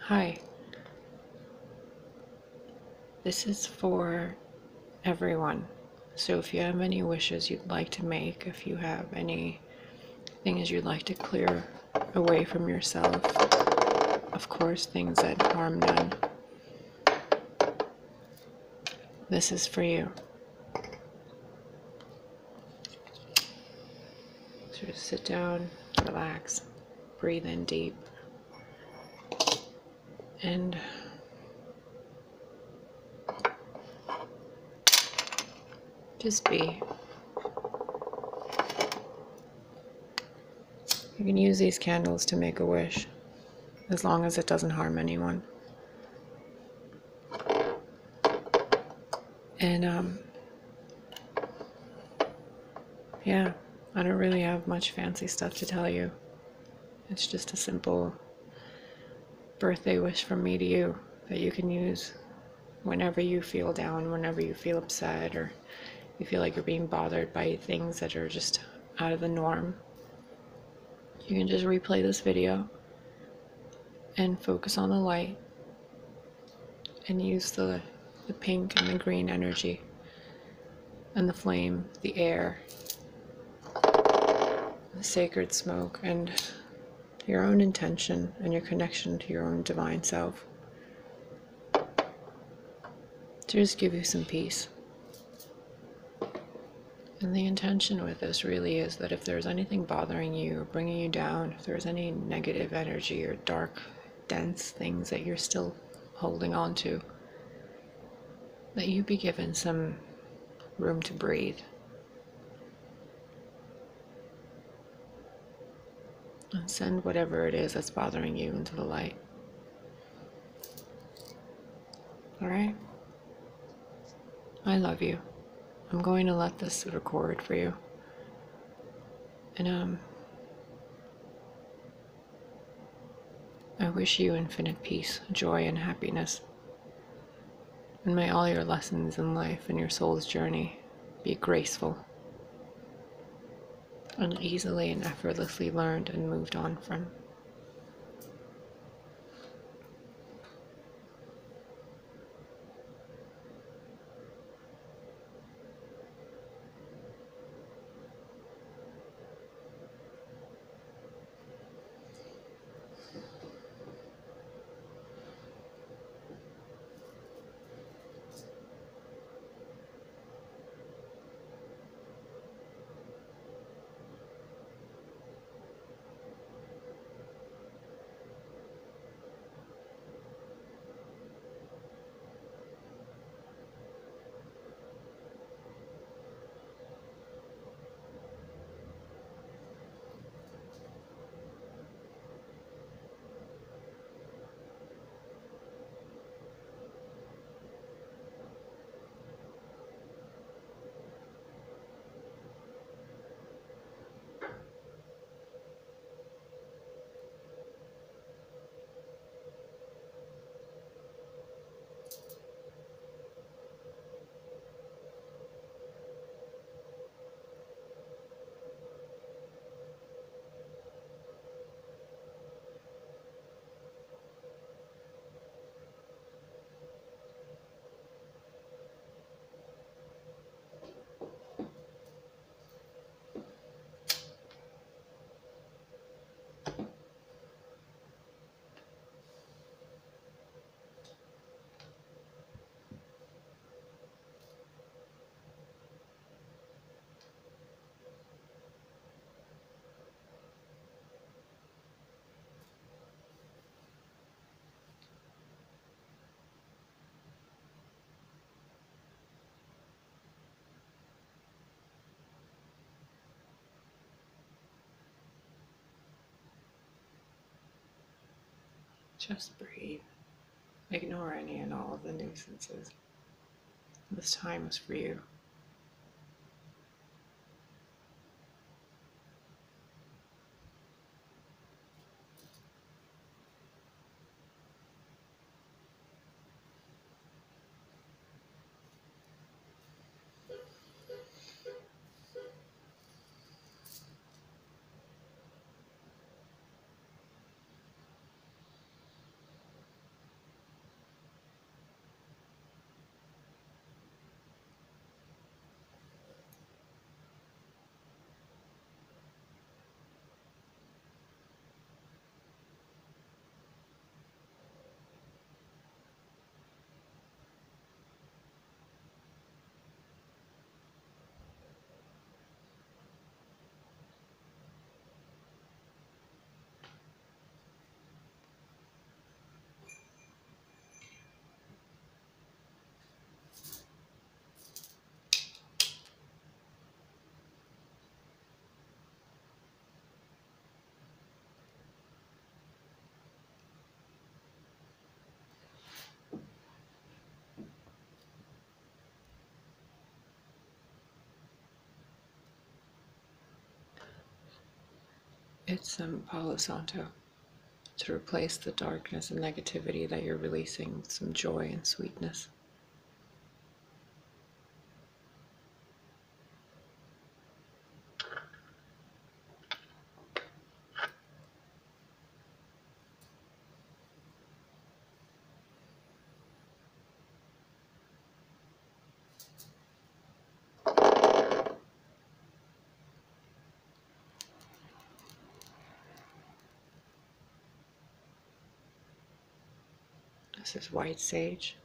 Hi, this is for everyone. So if you have any wishes you'd like to make, if you have any things you'd like to clear away from yourself, of course, things that harm none, this is for you. So just sit down, relax, breathe in deep, and just be. You can use these candles to make a wish, as long as it doesn't harm anyone. And yeah, I don't really have much fancy stuff to tell you. It's just a simple birthday wish from me to you that you can use whenever you feel down, whenever you feel upset, or you feel like you're being bothered by things that are just out of the norm. You can just replay this video and focus on the light and use the pink and the green energy and the flame, the air, the sacred smoke, and your own intention and your connection to your own divine self to just give you some peace. And the intention with this really is that if there's anything bothering you or bringing you down, if there's any negative energy or dark, dense things that you're still holding on to, that you be given some room to breathe. And send whatever it is that's bothering you into the light. Alright? I love you. I'm going to let this record for you. And I wish you infinite peace, joy, and happiness. And may all your lessons in life and your soul's journey be graceful and easily and effortlessly learned and moved on from. Just breathe. Ignore any and all of the nuisances. This time is for you. hit some Palo Santo to replace the darkness and negativity that you're releasing with some joy and sweetness. This is white sage.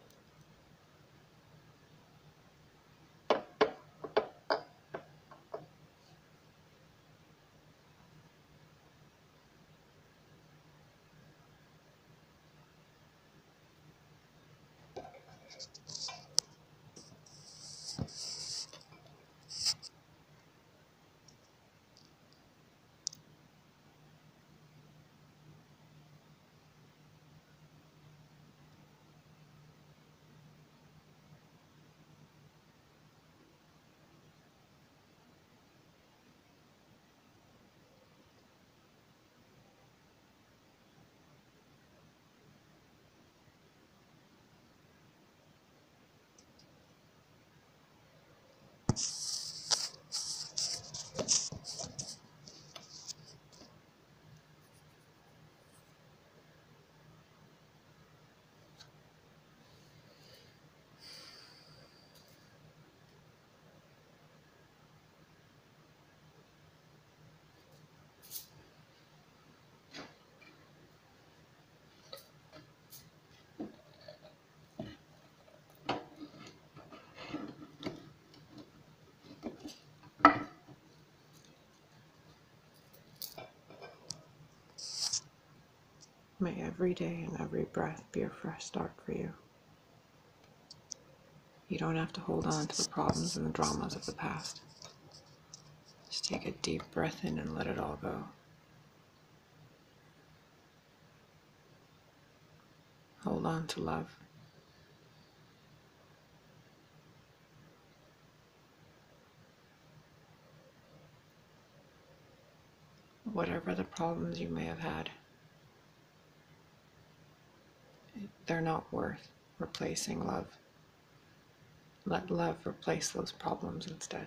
May every day and every breath be a fresh start for you. You don't have to hold on to the problems and the dramas of the past. Just take a deep breath in and let it all go. Hold on to love. Whatever the problems you may have had, they're not worth replacing love. Let love replace those problems instead.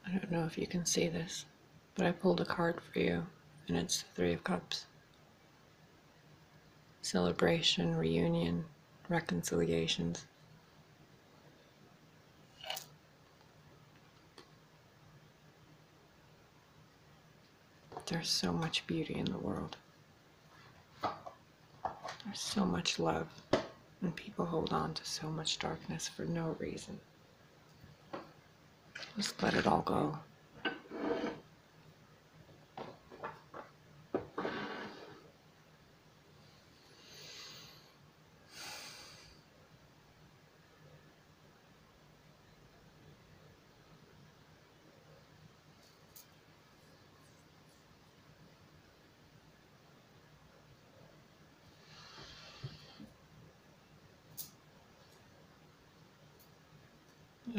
I don't know if you can see this, but I pulled a card for you, and it's the Three of Cups. Celebration, reunion, reconciliations. There's so much beauty in the world. There's so much love, and people hold on to so much darkness for no reason. Just let it all go.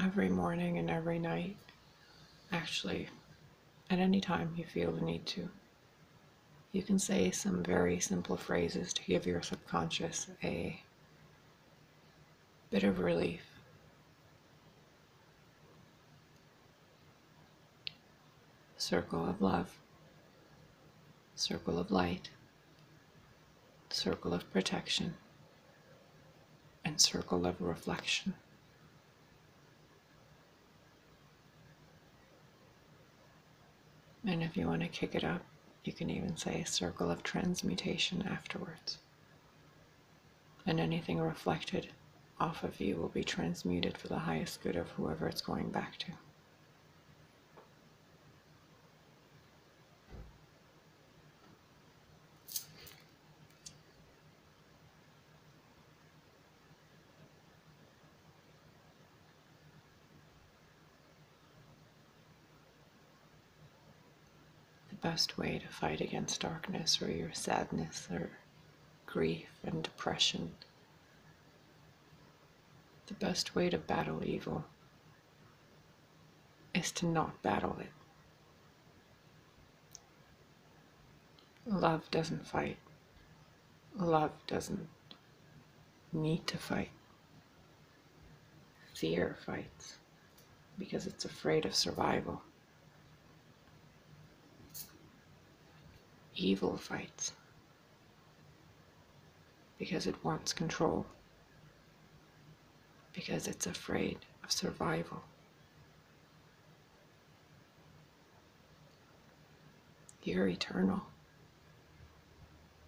Every morning and every night, actually at any time you feel the need to. You can say some very simple phrases to give your subconscious a bit of relief. Circle of love, circle of light, circle of protection, and circle of reflection. And if you want to kick it up, you can even say a circle of transmutation afterwards. And anything reflected off of you will be transmuted for the highest good of whoever it's going back to. The best way to fight against darkness or your sadness or grief and depression, the best way to battle evil is to not battle it. Love doesn't fight. Love doesn't need to fight. Fear fights because it's afraid of survival. Evil fights because it wants control, because it's afraid of survival. You're eternal.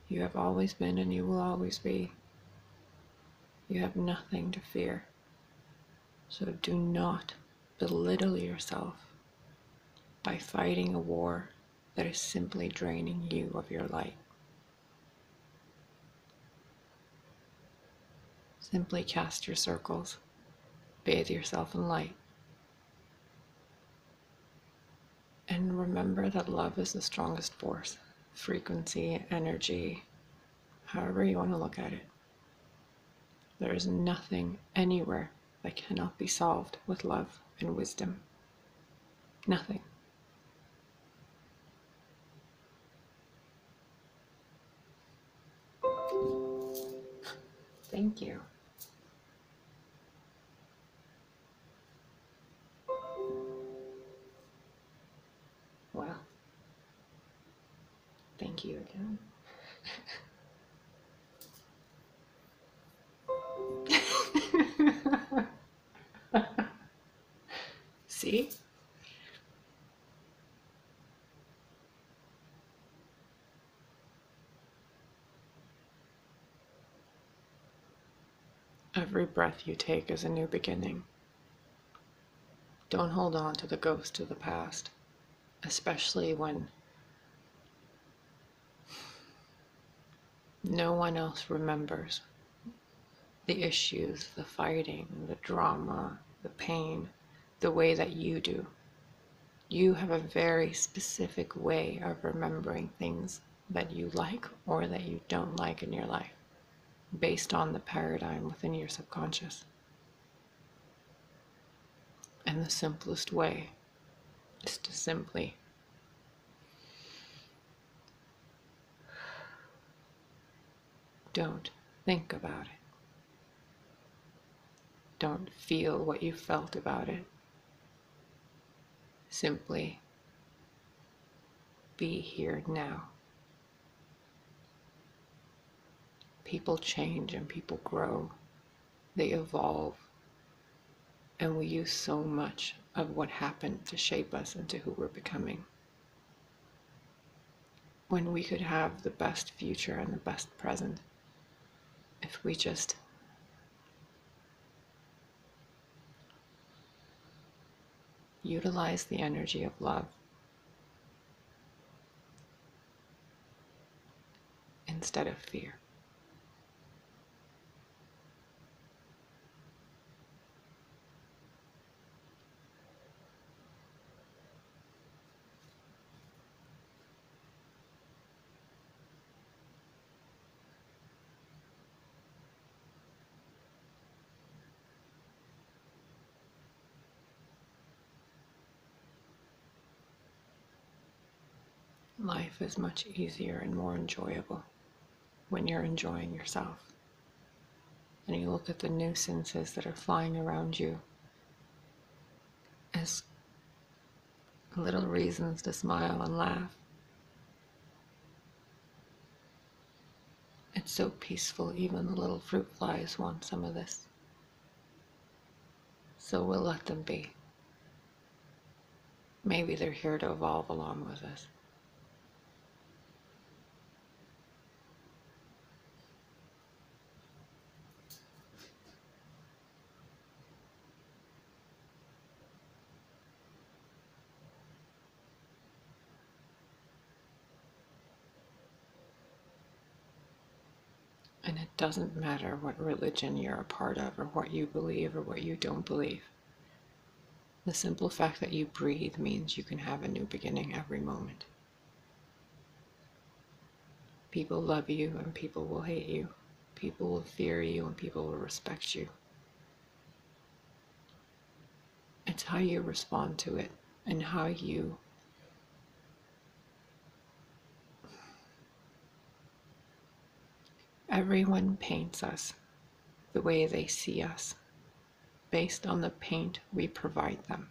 You have always been and you will always be. You have nothing to fear. So do not belittle yourself by fighting a war that is simply draining you of your light. Simply cast your circles, bathe yourself in light, and remember that love is the strongest force, frequency, energy, however you want to look at it. There is nothing anywhere that cannot be solved with love and wisdom. Nothing. Thank you. Well, thank you again. See? Every breath you take is a new beginning. Don't hold on to the ghost of the past, especially when no one else remembers the issues, the fighting, the drama, the pain, the way that you do. You have a very specific way of remembering things that you like or that you don't like in your life, based on the paradigm within your subconscious. And the simplest way is to simply don't think about it. Don't feel what you felt about it. Simply be here now. People change and people grow. They evolve. And we use so much of what happened to shape us into who we're becoming. When we could have the best future and the best present if we just utilize the energy of love instead of fear. Life is much easier and more enjoyable when you're enjoying yourself. And you look at the nuisances that are flying around you as little reasons to smile and laugh. It's so peaceful, even the little fruit flies want some of this. So we'll let them be. Maybe they're here to evolve along with us. And it doesn't matter what religion you're a part of, or what you believe, or what you don't believe. The simple fact that you breathe means you can have a new beginning every moment. People love you and people will hate you. People will fear you and people will respect you. It's how you respond to it and how you everyone paints us the way they see us, based on the paint we provide them.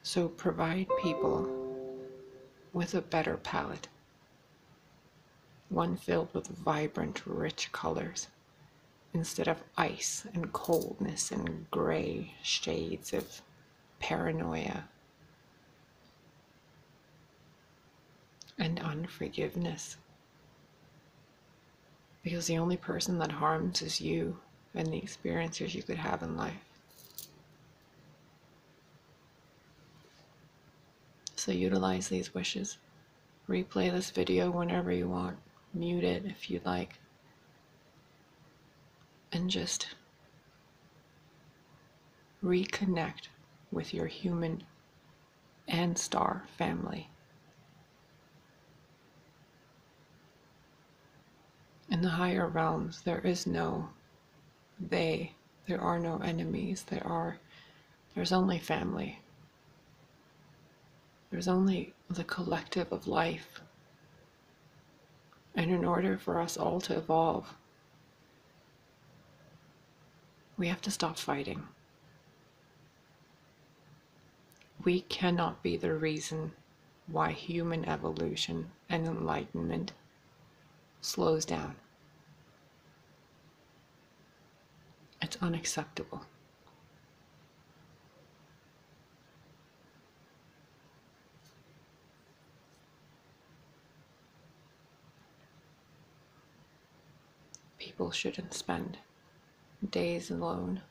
So provide people with a better palette, one filled with vibrant, rich colors, instead of ice and coldness and gray shades of paranoia and unforgiveness. Because the only person that harms is you and the experiences you could have in life. So utilize these wishes. Replay this video whenever you want. Mute it if you'd like. And just reconnect with your human and star family. In the higher realms, there is no they. There are no enemies. There's only family. There's only the collective of life. And in order for us all to evolve, we have to stop fighting. We cannot be the reason why human evolution and enlightenment slows down. It's unacceptable. People shouldn't spend days alone.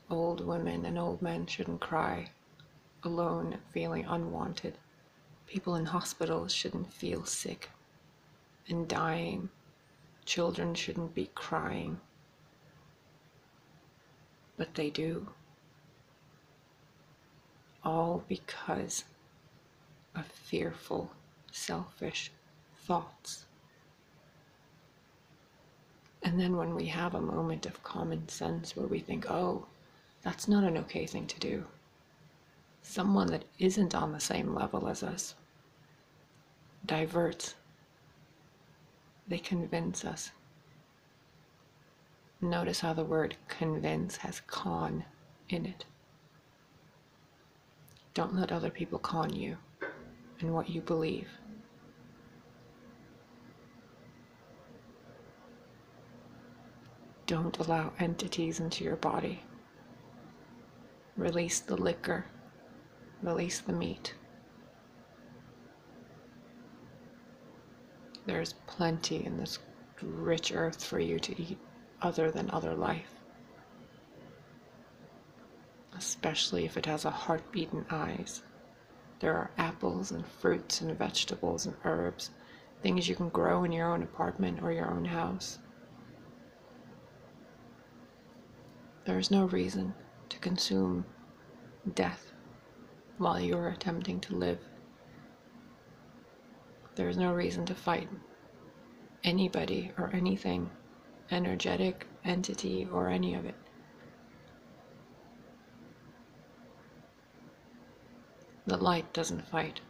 Old women and old men shouldn't cry alone, feeling unwanted. People in hospitals shouldn't feel sick and dying. Children shouldn't be crying. But they do. All because of fearful, selfish thoughts. And then when we have a moment of common sense where we think, oh, that's not an okay thing to do, someone that isn't on the same level as us diverts. They convince us. Notice how the word convince has con in it. Don't let other people con you in what you believe. Don't allow entities into your body. Release the liquor. Release the meat. There's plenty in this rich earth for you to eat other than other life. Especially if it has a heartbeat and eyes. There are apples and fruits and vegetables and herbs, things you can grow in your own apartment or your own house. There is no reason to consume death while you are attempting to live. There is no reason to fight anybody or anything, energetic, entity, or any of it. The light doesn't fight,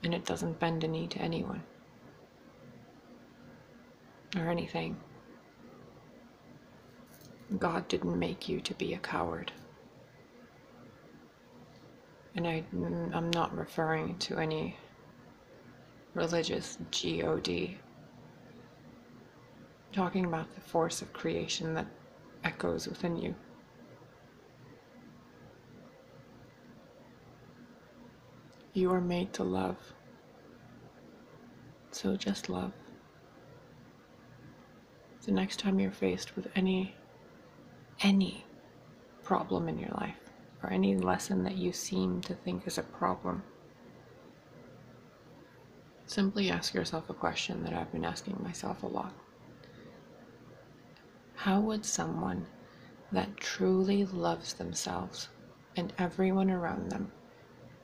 and it doesn't bend a knee to anyone or anything. God didn't make you to be a coward. And I'm not referring to any religious God. I'm talking about the force of creation that echoes within you. You are made to love. So just love. The next time you're faced with any problem in your life, or any lesson that you seem to think is a problem, simply ask yourself a question that I've been asking myself a lot. How would someone that truly loves themselves and everyone around them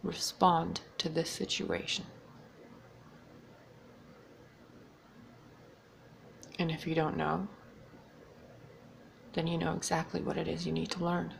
respond to this situation? And if you don't know, then you know exactly what it is you need to learn.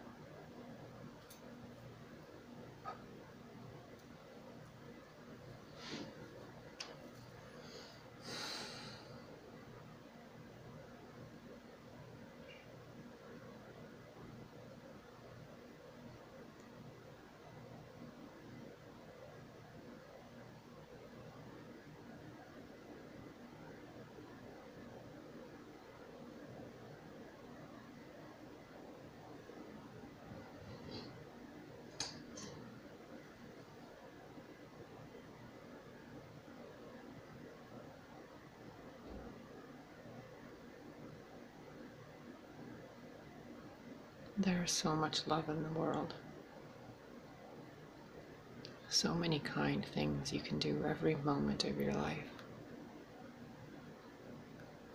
There is so much love in the world. So many kind things you can do every moment of your life.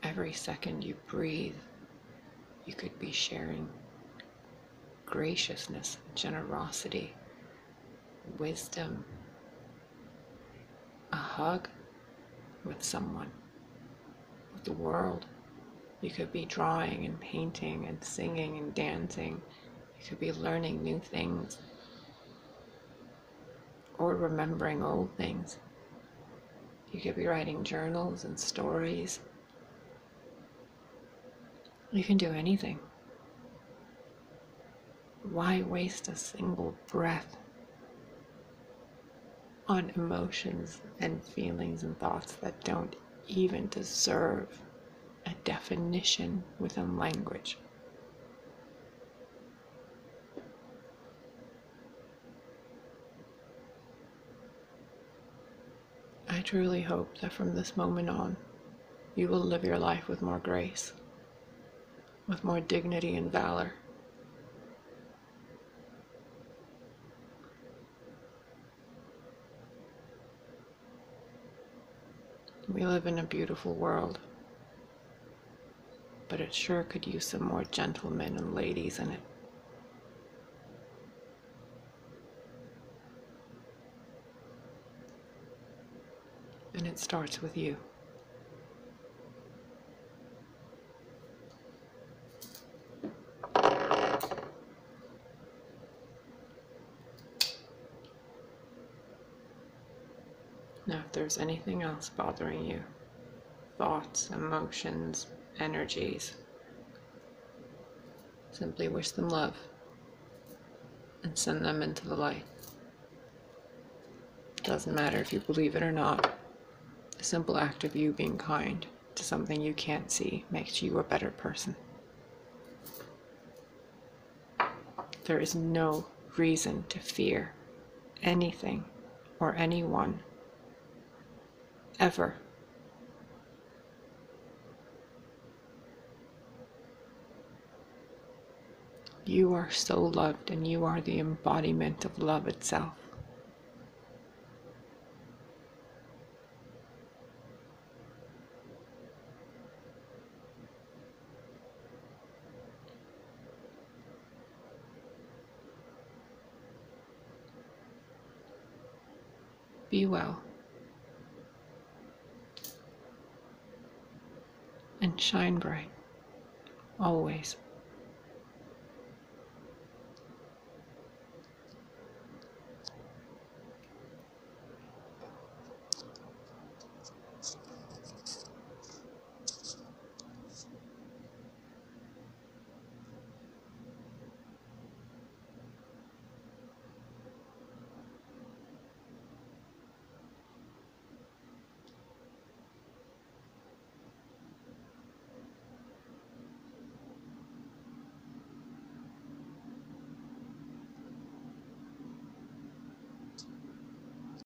Every second you breathe, you could be sharing graciousness, generosity, wisdom, a hug with someone, with the world. You could be drawing and painting and singing and dancing. You could be learning new things or remembering old things. You could be writing journals and stories. You can do anything. Why waste a single breath on emotions and feelings and thoughts that don't even deserve a definition within language? I truly hope that from this moment on, you will live your life with more grace, with more dignity and valor. We live in a beautiful world, but it sure could use some more gentlemen and ladies in it. And it starts with you. Now, if there's anything else bothering you, thoughts, emotions, energies, simply wish them love and send them into the light. Doesn't matter if you believe it or not. The simple act of you being kind to something you can't see makes you a better person. There is no reason to fear anything or anyone, ever. You are so loved, and you are the embodiment of love itself. Be well. And shine bright, always.